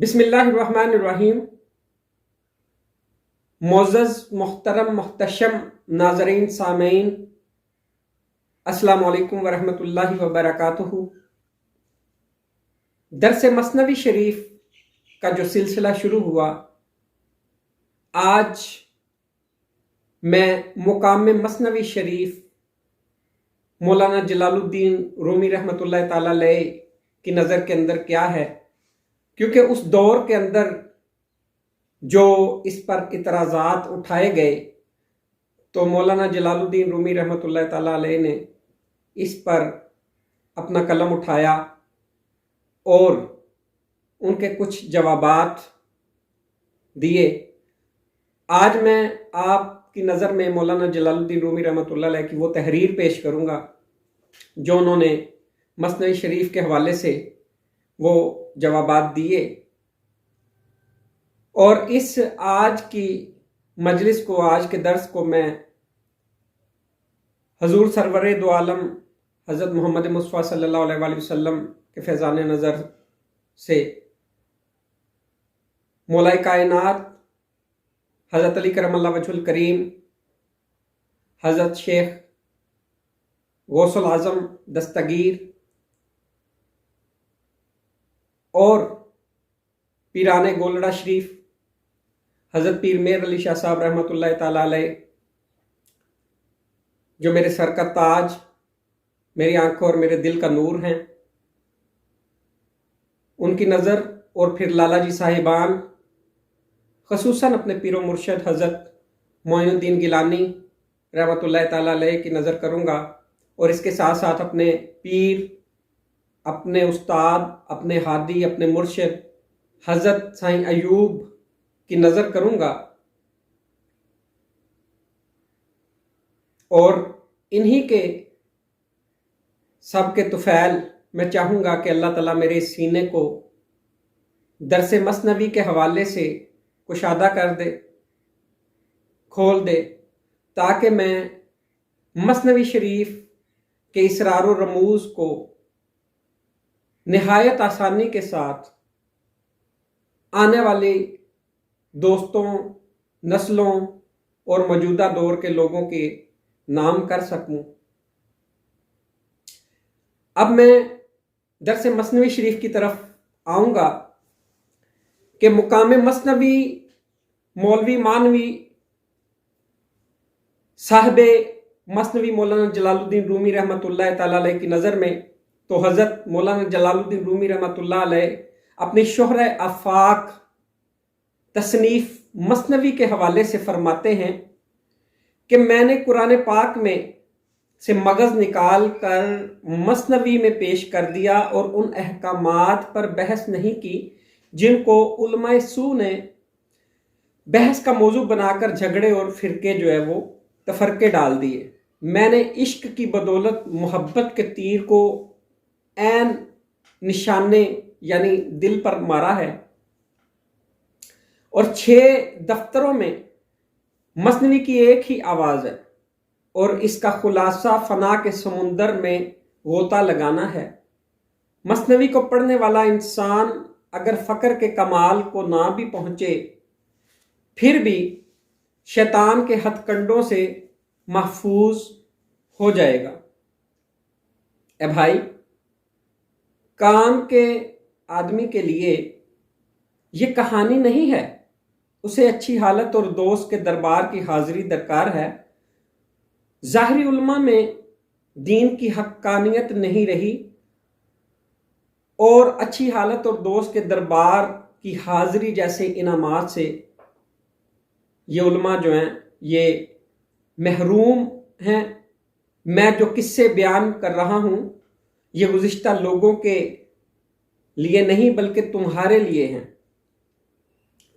बिस्मिल्लाहिर्रहमानिर्रहीम। मोअज़्ज़ज़ मोहतरम मोहतशम नाज़रीन सामीन, अस्सलामु अलैकुम वरहमतुल्लाहि वबरकातुहू। दर्स मसनवी शरीफ का जो सिलसिला शुरू हुआ, आज मैं मुकाम मसनवी शरीफ मौलाना जलालुद्दीन रूमी रहमतुल्लाह ताला अलैह की नज़र के अंदर क्या है, क्योंकि उस दौर के अंदर जो इस पर इतराज़ात उठाए गए तो मौलाना जलालुद्दीन रूमी रहमतुल्लाह ताला अलैह ने इस पर अपना कलम उठाया और उनके कुछ जवाबात दिए। आज मैं आपकी नज़र में मौलाना जलालुद्दीन रूमी रहमतुल्लाह अलैह की वो तहरीर पेश करूँगा जो उन्होंने मसनवी शरीफ के हवाले से वो जवाबात दिए, और इस आज की मजलिस को, आज के दर्स को मैं हजूर सरवरे दो आलम हज़रत मोहम्मद मुस्तफ़ा सल्लल्लाहु अलैहि वसल्लम के फैज़ान नज़र से मौलाए कायनात हज़रत अली करमल्लाहु वजहुल करीम, हज़रत शेख गौसुल आज़म दस्तगीर और पीराने गोलड़ा शरीफ हज़रत पीर मेर अली शाह साहब रहमतुल्लाह ताला अलैह, जो मेरे सर का ताज, मेरी आंखों और मेरे दिल का नूर हैं, उनकी नज़र, और फिर लाला जी साहिबान, ख़ुसूसन अपने पीरो मुर्शद हज़रत मोइनुद्दीन गिलानी रहमतुल्लाह ताला अलैह की नज़र करूँगा, और इसके साथ साथ अपने पीर, अपने उस्ताद, अपने हादी, अपने मुर्शिद हज़रत साईं अयूब की नज़र करूँगा। और इन्हीं के सब के तुफ़ैल मैं चाहूँगा कि अल्लाह ताला मेरे सीने को दरस मसनवी के हवाले से कुशादा कर दे, खोल दे, ताकि मैं मसनवी शरीफ के इसरार व रमूज़ को निहायत आसानी के साथ आने वाले दोस्तों, नस्लों और मौजूदा दौर के लोगों के नाम कर सकूं। अब मैं दरस मसनवी शरीफ की तरफ आऊँगा कि मुकाम मसनवी मौलवी मानवी साहिब मसनवी मौलाना जलालुद्दीन रूमी रहमतुल्लाह ताला अलैह की नज़र में तो हज़रत मौलाना जलालुद्दीन रूमी रहमतुल्लाह अलैह अपनी शोहर आफाक तसनीफ़ मसनवी के हवाले से फरमाते हैं कि मैंने कुरान पाक में से मगज़ निकाल कर मसनवी में पेश कर दिया और उन अहकामात पर बहस नहीं की जिनको उलमाए सू ने बहस का मौजू बनाकर झगड़े और फिरके जो है वो तफरके डाल दिए। मैंने इश्क की बदौलत मोहब्बत के तीर को ऐन निशाने यानी दिल पर मारा है, और 6 दफ्तरों में मसनवी की एक ही आवाज़ है, और इसका खुलासा फना के समुंदर में गोता लगाना है। मसनवी को पढ़ने वाला इंसान अगर फ़क्र के कमाल को ना भी पहुँचे, फिर भी शैतान के हथकंडों से महफूज हो जाएगा। ए भाई, काम के आदमी के लिए ये कहानी नहीं है, उसे अच्छी हालत और दोस्त के दरबार की हाजिरी दरकार है। ज़ाहिरी उल्मा में दीन की हक्कानियत नहीं रही, और अच्छी हालत और दोस्त के दरबार की हाजिरी जैसे इनामात से ये उल्मा जो हैं ये महरूम हैं। मैं जो किस्से बयान कर रहा हूँ ये गुज़िश्ता लोगों के लिए नहीं बल्कि तुम्हारे लिए हैं,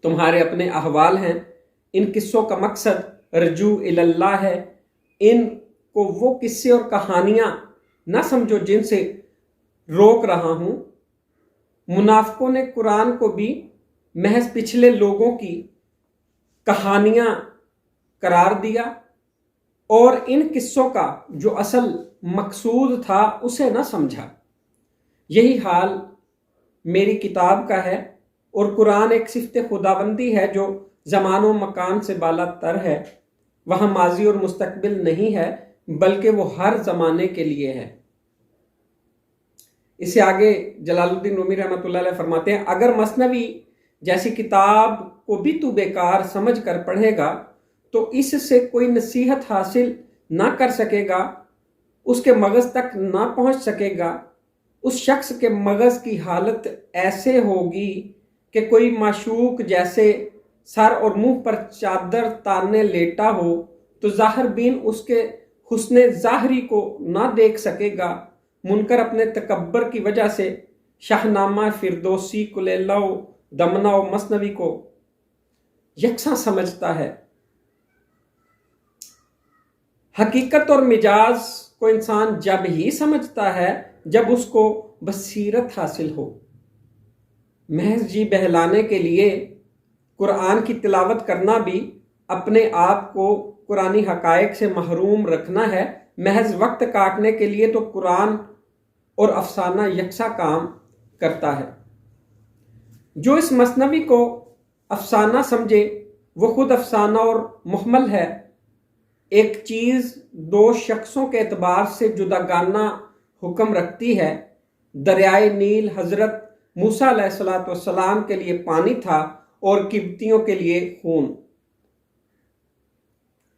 तुम्हारे अपने अहवाल हैं। इन किस्सों का मकसद रजू इल्लाह है। इनको वो किस्से और कहानियाँ ना समझो जिनसे रोक रहा हूँ। मुनाफिकों ने कुरान को भी महज पिछले लोगों की कहानियाँ करार दिया, और इन किस्सों का जो असल मकसूद था उसे ना समझा। यही हाल मेरी किताब का है اور قرآن ایک صفت خداوندی ہے جو زمان و مکان سے بالا تر ہے، وہاں ماضی اور مستقبل نہیں ہے بلکہ وہ ہر زمانے کے لیے ہے۔ اس سے آگے جلال الدین رومی رحمۃ اللہ علیہ فرماتے ہیں، اگر مثنوی جیسی کتاب کو بھی تو بیکار سمجھ کر پڑھے گا تو اس سے کوئی نصیحت حاصل نہ کر سکے گا، اس کے مغز تک نہ پہنچ سکے گا۔ اس شخص کے مغز کی حالت ایسے ہوگی کہ کوئی معشوق جیسے سر اور منہ پر چادر تانے لیٹا ہو تو ظاہر بین اس کے حسن ظاہری کو نہ دیکھ سکے گا، منکر اپنے تکبر کی وجہ سے شاہنامہ فردوسی کلیلہ و دمنہ و مثنوی کو یکساں سمجھتا ہے۔ حقیقت اور مجاز کو انسان جب ہی سمجھتا ہے جب اس کو بصیرت حاصل ہو۔ محض جی بہلانے کے لیے قرآن کی تلاوت کرنا بھی اپنے آپ کو قرآنی حقائق سے محروم رکھنا ہے۔ محض وقت کاٹنے کے لیے تو قرآن اور افسانہ یکساں کام کرتا ہے۔ جو اس مثنوی کو افسانہ سمجھے وہ خود افسانہ اور محمل ہے۔ ایک چیز دو شخصوں کے اعتبار سے جداگانہ حکم رکھتی ہے۔ دریائے نیل حضرت موسیٰ علیہ السلام کے لیے پانی تھا اور قبطیوں کے لیے خون۔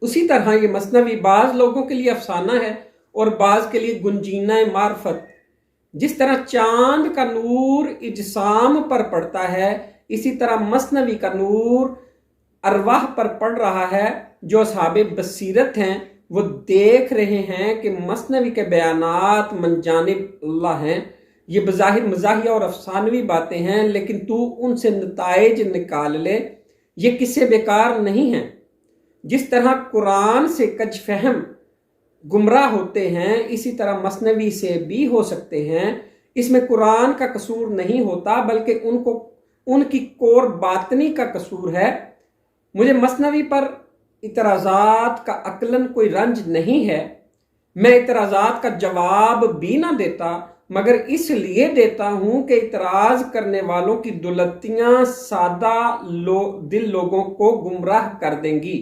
اسی طرح یہ مثنوی بعض لوگوں کے لیے افسانہ ہے اور بعض کے لیے گنجینہ معرفت۔ جس طرح چاند کا نور اجسام پر پڑتا ہے، اسی طرح مثنوی کا نور ارواح پر پڑ رہا ہے۔ جو اصحاب بصیرت ہیں وہ دیکھ رہے ہیں کہ مثنوی کے بیانات من جانب اللہ ہیں۔ یہ بظاہر مزاحیہ اور افسانوی باتیں ہیں، لیکن تو ان سے نتائج نکال لے، یہ قصے بیکار نہیں ہیں۔ جس طرح قرآن سے کج فہم گمراہ ہوتے ہیں، اسی طرح مثنوی سے بھی ہو سکتے ہیں۔ اس میں قرآن کا قصور نہیں ہوتا بلکہ ان کی کور باطنی کا قصور ہے۔ مجھے مثنوی پر اعتراضات کا عقلاً کوئی رنج نہیں ہے۔ میں اعتراضات کا جواب بھی نہ دیتا، مگر اس لیے دیتا ہوں کہ اعتراض کرنے والوں کی دلتیاں سادہ دل لوگوں کو گمراہ کر دیں گی۔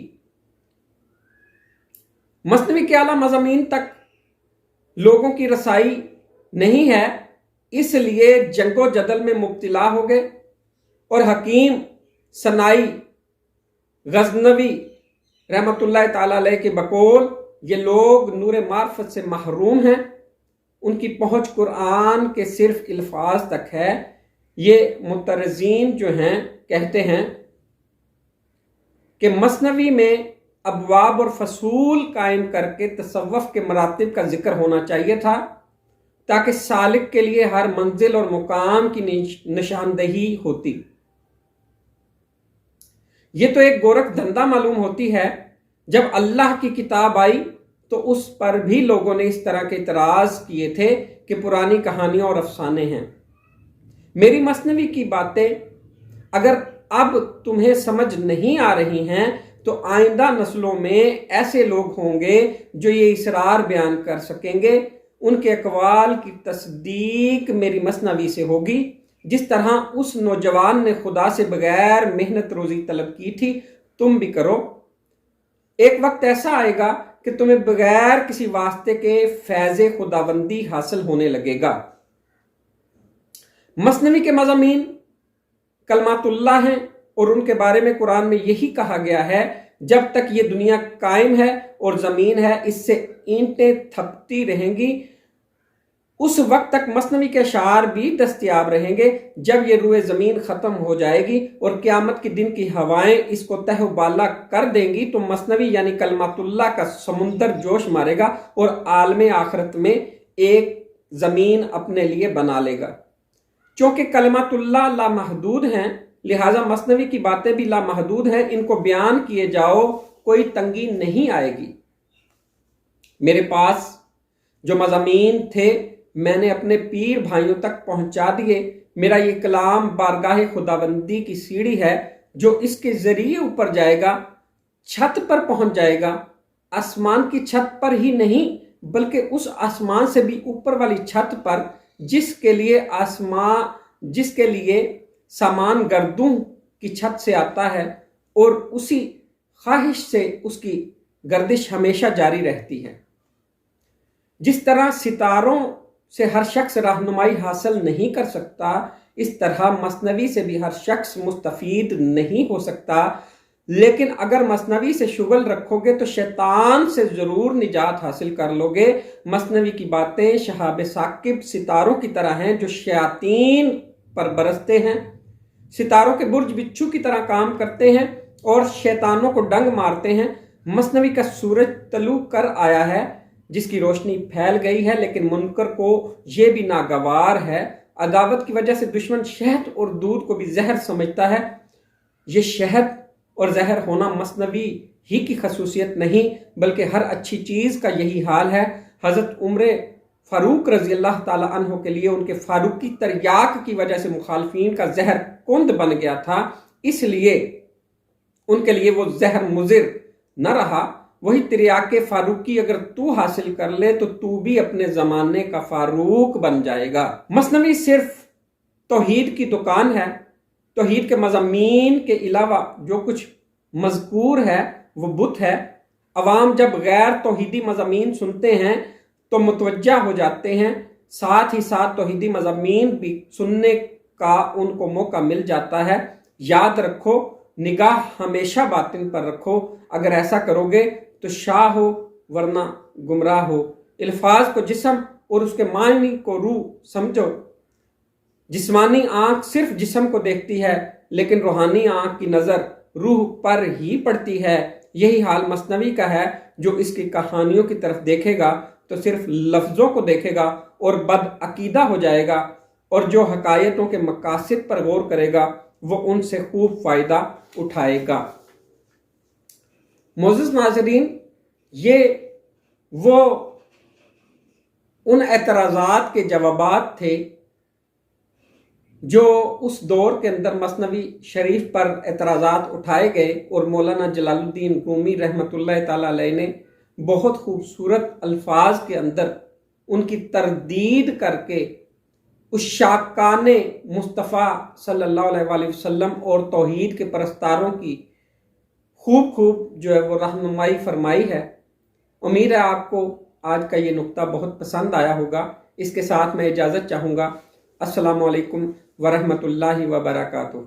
مثنوی کے اعلیٰ مضامین تک لوگوں کی رسائی نہیں ہے، اس لیے جنگ و جدل میں مبتلا ہو گئے، اور حکیم سنائی غزنوی رحمۃ اللہ تعالی علیہ کے بقول یہ لوگ نور معرفت سے محروم ہیں، ان کی پہنچ قرآن کے صرف الفاظ تک ہے۔ یہ مترزین جو ہیں کہتے ہیں کہ مثنوی میں ابواب اور فصول قائم کر کے تصوف کے مراتب کا ذکر ہونا چاہیے تھا، تاکہ سالک کے لیے ہر منزل اور مقام کی نشاندہی ہوتی۔ یہ تو ایک گورکھ دھندا معلوم ہوتی ہے۔ جب اللہ کی کتاب آئی تو اس پر بھی لوگوں نے اس طرح کے اعتراض کیے تھے کہ پرانی کہانیاں اور افسانے ہیں۔ میری مثنوی کی باتیں اگر اب تمہیں سمجھ نہیں آ رہی ہیں تو آئندہ نسلوں میں ایسے لوگ ہوں گے جو یہ اصرار بیان کر سکیں گے۔ ان کے اقوال کی تصدیق میری مثنوی سے ہوگی، جس طرح اس نوجوان نے خدا سے بغیر محنت روزی طلب کی تھی، تم بھی کرو۔ ایک وقت ایسا آئے گا کہ تمہیں بغیر کسی واسطے کے فیض خداوندی حاصل ہونے لگے گا۔ مثنوی کے مضامین کلمات اللہ ہیں، اور ان کے بارے میں قرآن میں یہی کہا گیا ہے، جب تک یہ دنیا قائم ہے اور زمین ہے اس سے اینٹیں تھپتی رہیں گی، اس وقت تک مثنوی کے اشعار بھی دستیاب رہیں گے۔ جب یہ روئے زمین ختم ہو جائے گی اور قیامت کے دن کی ہوائیں اس کو تہ و بالا کر دیں گی تو مثنوی یعنی کلمات اللہ کا سمندر جوش مارے گا اور عالم آخرت میں ایک زمین اپنے لیے بنا لے گا۔ چونکہ کلمات اللہ لامحدود ہیں، لہٰذا مثنوی کی باتیں بھی لامحدود ہیں، ان کو بیان کیے جاؤ، کوئی تنگی نہیں آئے گی۔ میرے پاس جو مضامین تھے میں نے اپنے پیر بھائیوں تک پہنچا دیے۔ میرا یہ کلام بارگاہ خداوندی کی سیڑھی ہے، جو اس کے ذریعے اوپر جائے گا، چھت پر پہنچ جائے گا، آسمان کی چھت پر ہی نہیں بلکہ اس آسمان سے بھی اوپر والی چھت پر، جس کے لیے सामान गर्दों की छत से आता है और उसी ख्वाहिश से उसकी गर्दिश हमेशा जारी रहती है। जिस तरह सितारों से हर शख्स रहनुमाई हासिल नहीं कर सकता, इस तरह मसनवी से भी हर शख्स मुस्तफीद नहीं हो सकता। लेकिन अगर मसनवी से शुगल रखोगे तो शैतान से जरूर निजात हासिल कर लोगे। मसनवी की बातें शहाब साकिब सितारों की तरह हैं जो शयातीन पर बरसते हैं, सितारों के बुर्ज बिच्छू की तरह काम करते हैं और शैतानों को डंग मारते हैं। मसनवी का सूरज तलू कर आया है जिसकी रोशनी फैल गई है, लेकिन मुनकर को ये भी नागवार है। अदावत की वजह से दुश्मन शहद और दूध को भी जहर समझता है। ये शहद और जहर होना मसनवी ही की खसूसियत नहीं बल्कि हर अच्छी चीज़ का यही हाल है। हज़रत उमर फारूक रज़ी अल्लाह ताला अन्हो के लिए उनके फारूकी तरियाक की वजह से मुखालफीन का जहर कुंद बन गया था, इसलिए उनके लिए वो जहर मुजिर न रहा। वही तिरियाके फारूकी अगर तू हासिल कर ले तो तू भी अपने ज़माने का फारूक बन जाएगा। मसनवी सिर्फ तौहीद की दुकान है। तौहीद के मज़ामीन के अलावा जो कुछ मज़कूर है वो बुत है। अवाम जब गैर तौहीदी मज़ामीन सुनते हैं तो मुतवज्जा हो जाते हैं, साथ ही साथ तौहीदी मज़ामीन भी सुनने का उनको मौका मिल जाता है। याद रखो, निगाह हमेशा बातिन पर रखो। अगर ऐसा करोगे तो शाह हो वरना गुमराह हो। अल्फाज को जिस्म और उसके मायने को रूह समझो। जिस्मानी आंख सिर्फ जिस्म को देखती है, लेकिन रूहानी आंख की नज़र रूह पर ही पड़ती है। यही हाल मसनवी का है। जो इसकी कहानियों की तरफ देखेगा तो सिर्फ लफ्ज़ों को देखेगा और बदअकीदा हो जाएगा, और जो हकायतों के मकासिद पर गौर करेगा वो उनसे खूब फ़ायदा उठाएगा। मोअज़्ज़िज़ नाज़रीन, ये वो उन एतराज़ात के जवाबात थे जो उस दौर के अंदर मसनवी शरीफ पर एतराज़ात उठाए गए, और मौलाना जलालुद्दीन रूमी रहमतुल्लाह ताला अलैह ने बहुत खूबसूरत अल्फाज के अंदर उनकी तरदीद करके उस शाकाने मुस्तफ़ा सल्लल्लाहु अलैहि वसल्लम और तौहीद के परस्तारों की खूब जो है वो रहनुमाई फरमाई है। उम्मीद है आपको आज का ये नुक्ता बहुत पसंद आया होगा। इसके साथ मैं इजाज़त चाहूँगा। अस्सलामु अलैकुम वरहमतुल्लाहि वबरकातुहू।